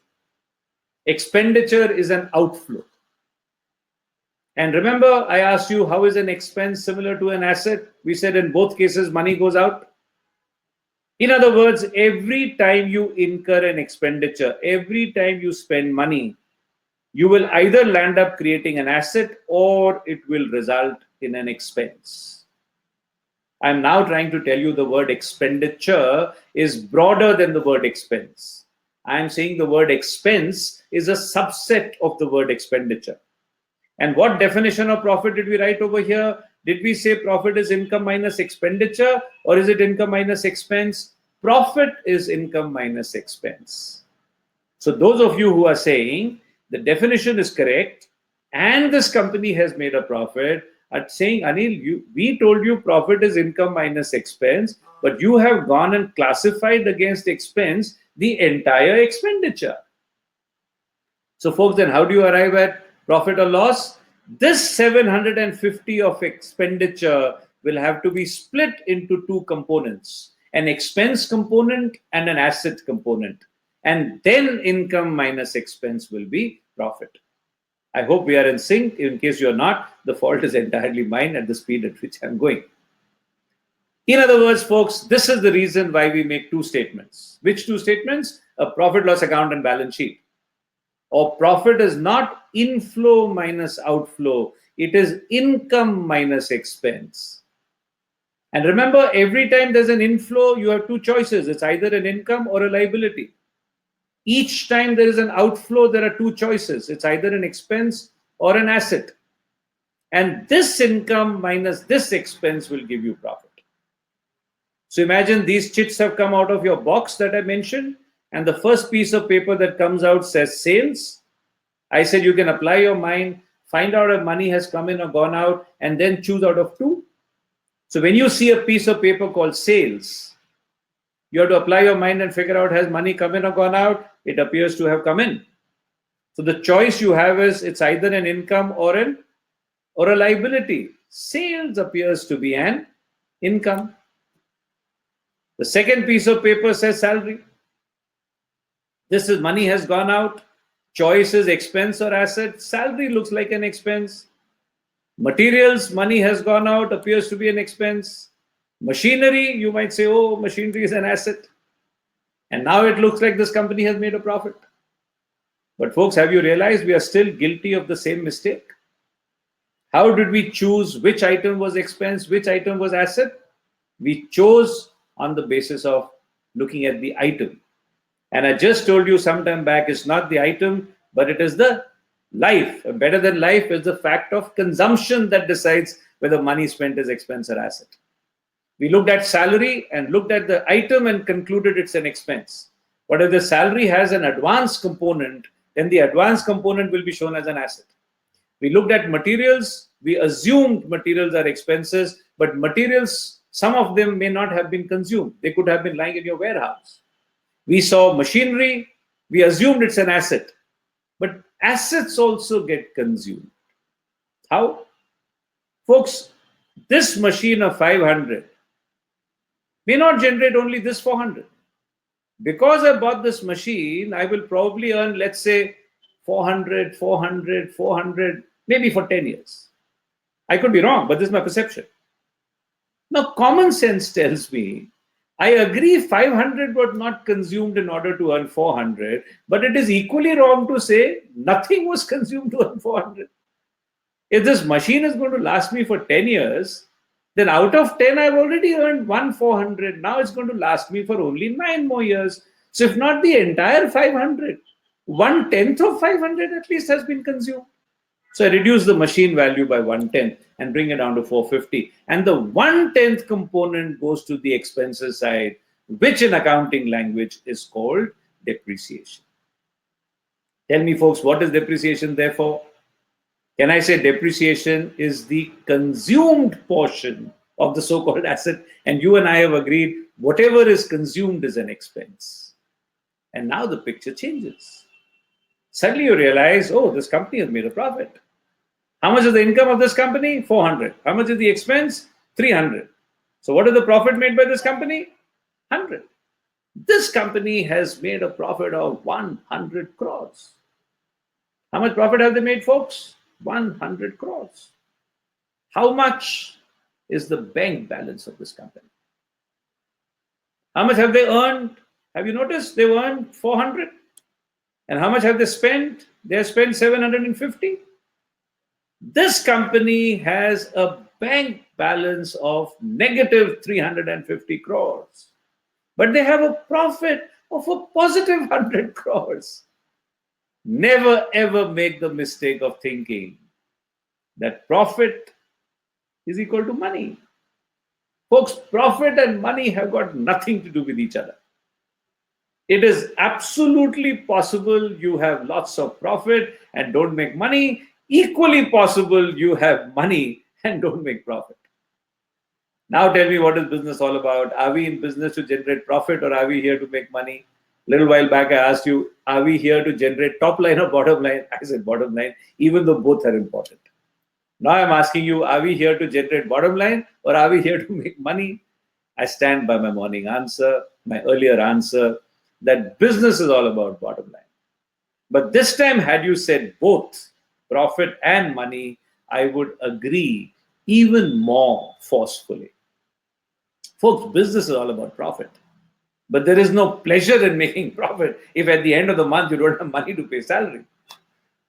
Expenditure is an outflow. And remember, I asked you, how is an expense similar to an asset? We said in both cases, money goes out. In other words, every time you incur an expenditure, every time you spend money, you will either land up creating an asset or it will result in an expense. I'm now trying to tell you the word expenditure is broader than the word expense. I'm saying the word expense is a subset of the word expenditure. And what definition of profit did we write over here? Did we say profit is income minus expenditure, or is it income minus expense? Profit is income minus expense. So those of you who are saying the definition is correct and this company has made a profit are saying, Anil, we told you profit is income minus expense, but you have gone and classified against expense the entire expenditure. So folks, then how do you arrive at profit or loss? This 750 of expenditure will have to be split into two components, an expense component and an asset component. And then income minus expense will be profit. I hope we are in sync. In case you're not, the fault is entirely mine at the speed at which I'm going. In other words, folks, this is the reason why we make two statements. Which two statements? A profit loss account and balance sheet. Or profit is not inflow minus outflow, it is income minus expense. And remember, every time there's an inflow, you have two choices. It's either an income or a liability. Each time there is an outflow, there are two choices. It's either an expense or an asset. And this income minus this expense will give you profit. So imagine these chits have come out of your box that I mentioned, and the first piece of paper that comes out says sales. I said you can apply your mind, find out if money has come in or gone out, and then choose out of two. So when you see a piece of paper called sales, you have to apply your mind and figure out, has money come in or gone out? It appears to have come in. So the choice you have is it's either an income or a liability. Sales appears to be an income. The second piece of paper says salary. This is money has gone out. Choice is expense or asset. Salary looks like an expense. Materials, money has gone out, appears to be an expense. Machinery, you might say, oh, machinery is an asset. And now it looks like this company has made a profit. But folks, have you realized we are still guilty of the same mistake? How did we choose which item was expense, which item was asset? We chose on the basis of looking at the item. And I just told you some time back, it's not the item, but it is the life. Better than life is the fact of consumption that decides whether money spent is expense or asset. We looked at salary and looked at the item and concluded it's an expense. But if the salary has an advance component, then the advance component will be shown as an asset. We looked at materials. We assumed materials are expenses, but materials, some of them may not have been consumed. They could have been lying in your warehouse. We saw machinery. We assumed it's an asset. But assets also get consumed. How? Folks, this machine of 500 may not generate only this 400. Because I bought this machine, I will probably earn, let's say, 400, 400, 400, maybe for 10 years. I could be wrong, but this is my perception. Now, common sense tells me, I agree 500 was not consumed in order to earn 400, but it is equally wrong to say nothing was consumed to earn 400. If this machine is going to last me for 10 years, then out of 10, I've already earned 400. Now it's going to last me for only 9 more years. So if not the entire 500, 1/10 of 500 at least has been consumed. So I reduce the machine value by 1/10 and bring it down to 450. And the 1/10 component goes to the expenses side, which in accounting language is called depreciation. Tell me, folks, what is depreciation therefore? Can I say depreciation is the consumed portion of the so-called asset? And you and I have agreed whatever is consumed is an expense. And now the picture changes. Suddenly you realize, oh, this company has made a profit. How much is the income of this company? 400. How much is the expense? 300. So what is the profit made by this company? 100. This company has made a profit of 100 crores. How much profit have they made, folks? 100 crores. How much is the bank balance of this company? How much have they earned? Have you noticed? They've earned 400. And how much have they spent? They have spent 750. This company has a bank balance of negative 350 crores. But they have a profit of a positive 100 crores. Never ever make the mistake of thinking that profit is equal to money. Folks, profit and money have got nothing to do with each other. It is absolutely possible you have lots of profit and don't make money. Equally possible you have money and don't make profit. Now tell me, what is business all about? Are we in business to generate profit or are we here to make money? A little while back I asked you, are we here to generate top line or bottom line? I said bottom line, even though both are important. Now I'm asking you, are we here to generate bottom line or are we here to make money? I stand by my morning answer, my earlier answer, that business is all about bottom line. But this time, had you said both profit and money, I would agree even more forcefully. Folks, business is all about profit. But there is no pleasure in making profit if at the end of the month you don't have money to pay salary.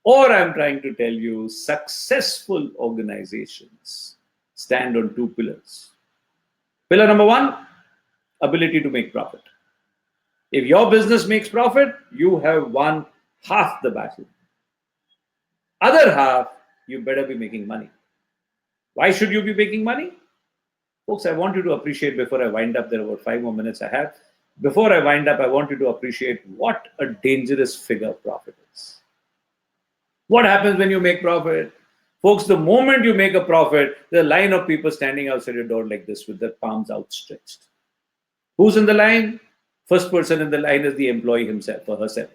Or I'm trying to tell you, successful organizations stand on 2 pillars. Pillar number 1, ability to make profit. If your business makes profit, you have won half the battle. Other half, you better be making money. Why should you be making money? Folks, I want you to appreciate before I wind up, there are about 5 more minutes I have. Before I wind up, I want you to appreciate what a dangerous figure profit is. What happens when you make profit? Folks, the moment you make a profit, there's a line of people standing outside your door like this with their palms outstretched. Who's in the line? First person in the line is the employee himself or herself.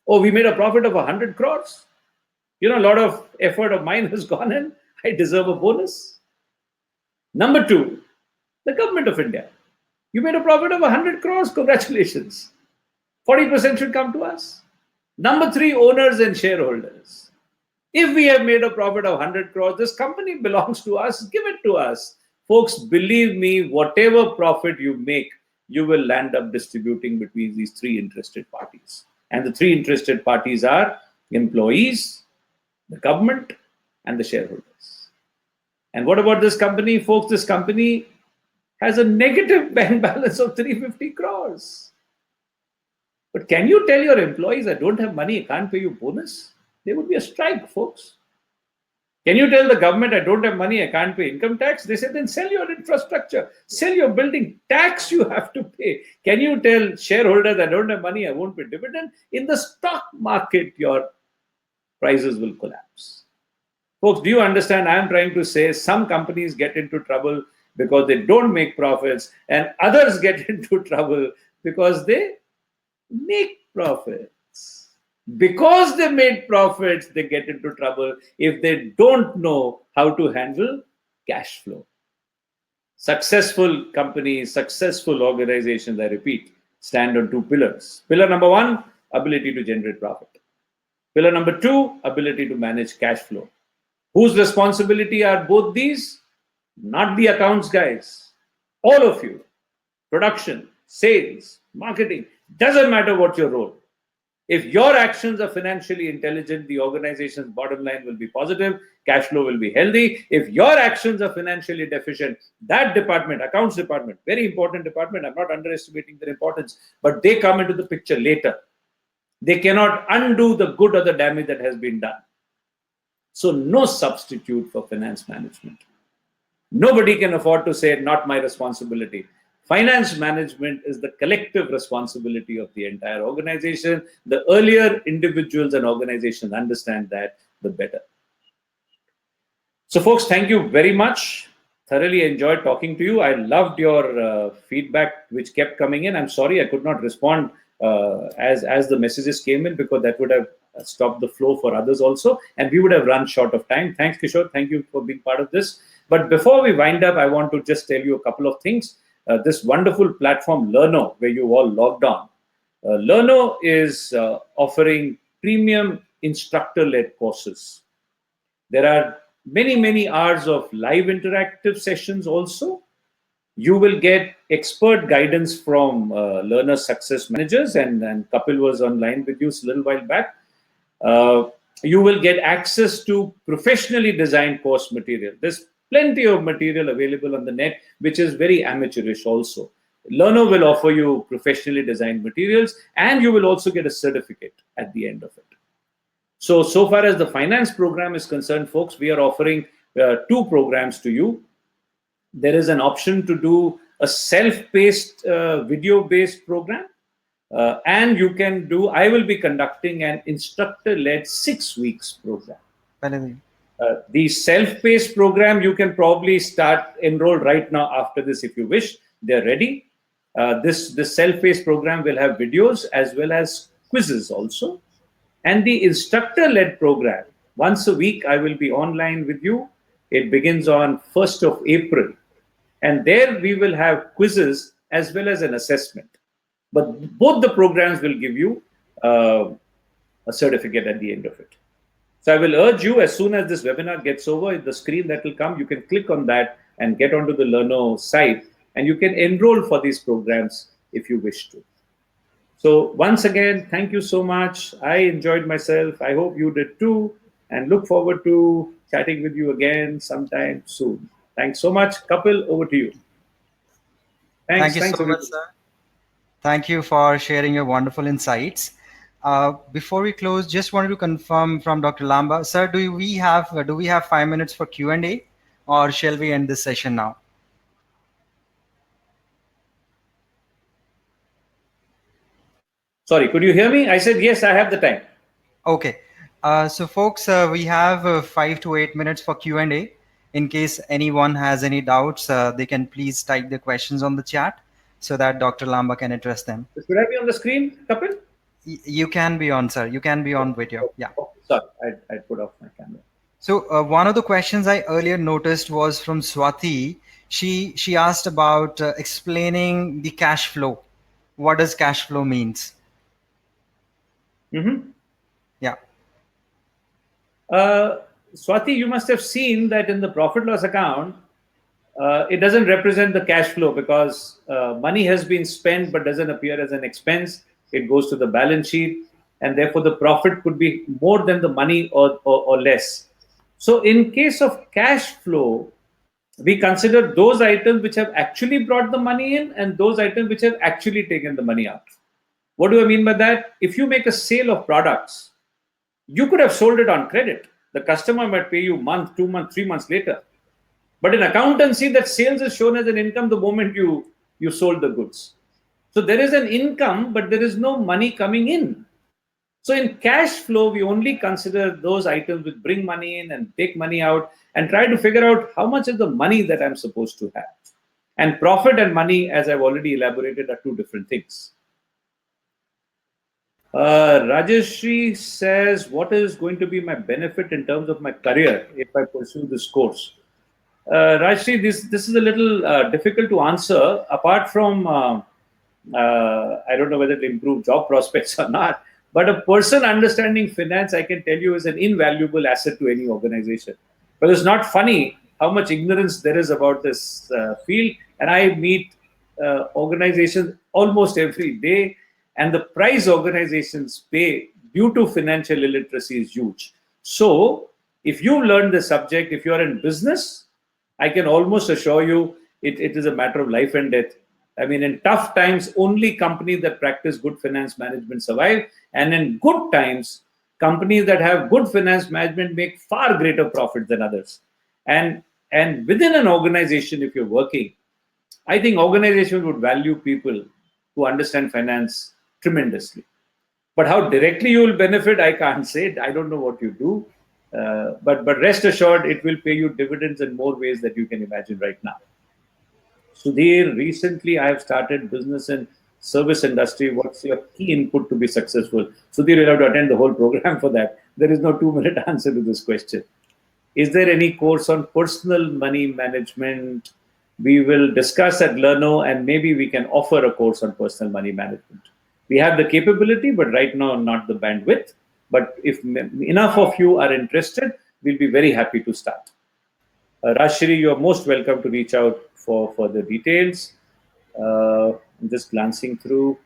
Oh, we made a profit of 100 crores. You know, a lot of effort of mine has gone in. I deserve a bonus. Number 2, the government of India. You made a profit of 100 crores. Congratulations. 40% should come to us. Number 3, owners and shareholders. If we have made a profit of 100 crores, this company belongs to us. Give it to us. Folks, believe me, whatever profit you make, you will land up distributing between these 3 interested parties. And the 3 interested parties are employees, the government, and the shareholders. And what about this company? Folks, this company has a negative bank balance of 350 crores. But can you tell your employees, I don't have money, I can't pay you bonus? There would be a strike, folks. Can you tell the government, I don't have money, I can't pay income tax? They say, then sell your infrastructure, sell your building, tax you have to pay. Can you tell shareholders, I don't have money, I won't pay dividend? In the stock market, your prices will collapse. Folks, do you understand? I am trying to say some companies get into trouble because they don't make profits, and others get into trouble because they make profits. Because they made profits, they get into trouble if they don't know how to handle cash flow. Successful companies, successful organizations, I repeat, stand on two pillars. Pillar number one, ability to generate profit. Pillar number two, ability to manage cash flow. Whose responsibility are both these? Not the accounts guys. All of you. Production, sales, marketing, doesn't matter what your role. If your actions are financially intelligent, the organization's bottom line will be positive, cash flow will be healthy. If your actions are financially deficient, that department, accounts department, very important department, I'm not underestimating their importance, but they come into the picture later. They cannot undo the good or the damage that has been done. So, no substitute for finance management. Nobody can afford to say, not my responsibility. Finance management is the collective responsibility of the entire organization. The earlier individuals and organizations understand that, the better. So, folks, thank you very much. Thoroughly enjoyed talking to you. I loved your feedback, which kept coming in. I'm sorry I could not respond as the messages came in, because that would have stopped the flow for others also, and we would have run short of time. Thanks, Kishore. Thank you for being part of this. But before we wind up, I want to just tell you a couple of things. This wonderful platform, Learno, where you all logged on. Learno is offering premium instructor-led courses. There are many, many hours of live interactive sessions also. You will get expert guidance from learner success managers, and Kapil was online with you a little while back. You will get access to professionally designed course material. There's plenty of material available on the net, which is very amateurish also. Learno will offer you professionally designed materials, and you will also get a certificate at the end of it. So far as the finance program is concerned, folks, we are offering two programs to you. There is an option to do a self-paced, video-based program. And you can do, I will be conducting an instructor-led 6 weeks program. The self-paced program, you can probably enroll right now after this if you wish. They're ready. This self-paced program will have videos as well as quizzes also. And the instructor-led program, once a week, I will be online with you. It begins on 1st of April. And there we will have quizzes as well as an assessment. But both the programs will give you a certificate at the end of it. So I will urge you, as soon as this webinar gets over, the screen that will come, you can click on that and get onto the Learno site, and you can enroll for these programs if you wish to. So once again, thank you so much. I enjoyed myself. I hope you did too, and look forward to chatting with you again sometime soon. Thanks so much. Kapil, over to you. Thank you so much, sir. Thank you for sharing your wonderful insights. Before we close, just wanted to confirm from Dr. Lamba, sir, do we have 5 minutes for Q&A, or shall we end this session now? Sorry, could you hear me? I said, yes, I have the time. Okay. So folks, we have 5 to 8 minutes for Q&A. In case anyone has any doubts, they can please type their questions on the chat so that Dr. Lamba can address them. Should I be on the screen, Kapil? You can be on, sir. You can be on video. Yeah. Okay, sorry, I put off my camera. So one of the questions I earlier noticed was from Swati. She asked about explaining the cash flow. What does cash flow means? Mm-hmm. Yeah. Swati, you must have seen that in the profit loss account, it doesn't represent the cash flow because money has been spent but doesn't appear as an expense. It goes to the balance sheet, and therefore the profit could be more than the money or less. So in case of cash flow, we consider those items which have actually brought the money in and those items which have actually taken the money out. What do I mean by that? If you make a sale of products, you could have sold it on credit. The customer might pay you month, 2 months, 3 months later. But in accountancy, that sales is shown as an income the moment you sold the goods. So there is an income, but there is no money coming in. So in cash flow, we only consider those items which bring money in and take money out and try to figure out how much is the money that I'm supposed to have. And profit and money, as I've already elaborated, are two different things. Rajeshri says, what is going to be my benefit in terms of my career if I pursue this course? Rajeshri, this is a little difficult to answer. Apart from, I don't know whether it improve job prospects or not, but a person understanding finance, I can tell you, is an invaluable asset to any organization. But it's not funny how much ignorance there is about this field. And I meet organizations almost every day, and the price organizations pay due to financial illiteracy is huge. So, if you learn the subject, if you're in business, I can almost assure you it is a matter of life and death. I mean, in tough times, only companies that practice good finance management survive. And in good times, companies that have good finance management make far greater profit than others. And, and within an organization, if you're working, I think organizations would value people who understand finance tremendously. But how directly you will benefit, I can't say. I don't know what you do. But rest assured, it will pay you dividends in more ways that you can imagine right now. Sudhir, recently I have started business in service industry. What's your key input to be successful? Sudhir, you'll have to attend the whole program for that. There is no 2 minute answer to this question. Is there any course on personal money management? We will discuss at Learno, and maybe we can offer a course on personal money management. We have the capability, but right now not the bandwidth. But if enough of you are interested, we'll be very happy to start. Rashri, you are most welcome to reach out for further details. I'm just glancing through.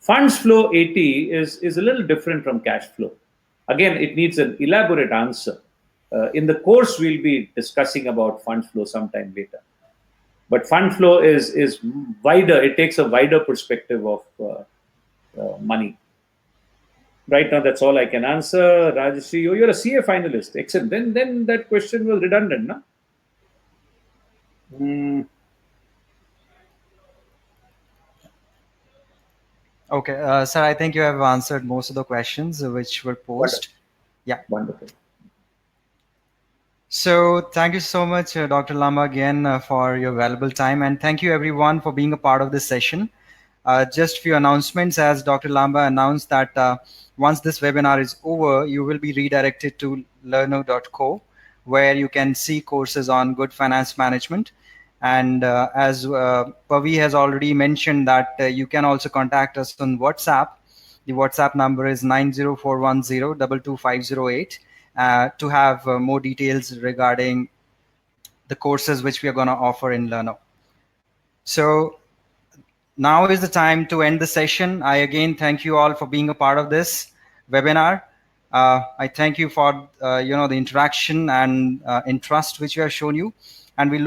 Funds flow 80 is a little different from cash flow. Again, it needs an elaborate answer. In the course, we'll be discussing about fund flow sometime later. But fund flow is wider. It takes a wider perspective of money. Right now, that's all I can answer. Rajeshri, you're a CA finalist. Excellent. Then that question was redundant, no? Okay, sir, I think you have answered most of the questions which were posed. Wonderful. Yeah. Wonderful. So thank you so much, Dr. Lamba, again for your valuable time, and thank you everyone for being a part of this session. Just few announcements, as Dr. Lamba announced that once this webinar is over, you will be redirected to learno.co, where you can see courses on good finance management. And as Pavi has already mentioned that you can also contact us on WhatsApp. The WhatsApp number is 90410 to have more details regarding the courses which we are going to offer in Learno. So now is the time to end the session. I again thank you all for being a part of this webinar. I thank you for the interaction and interest which we have shown you, and we look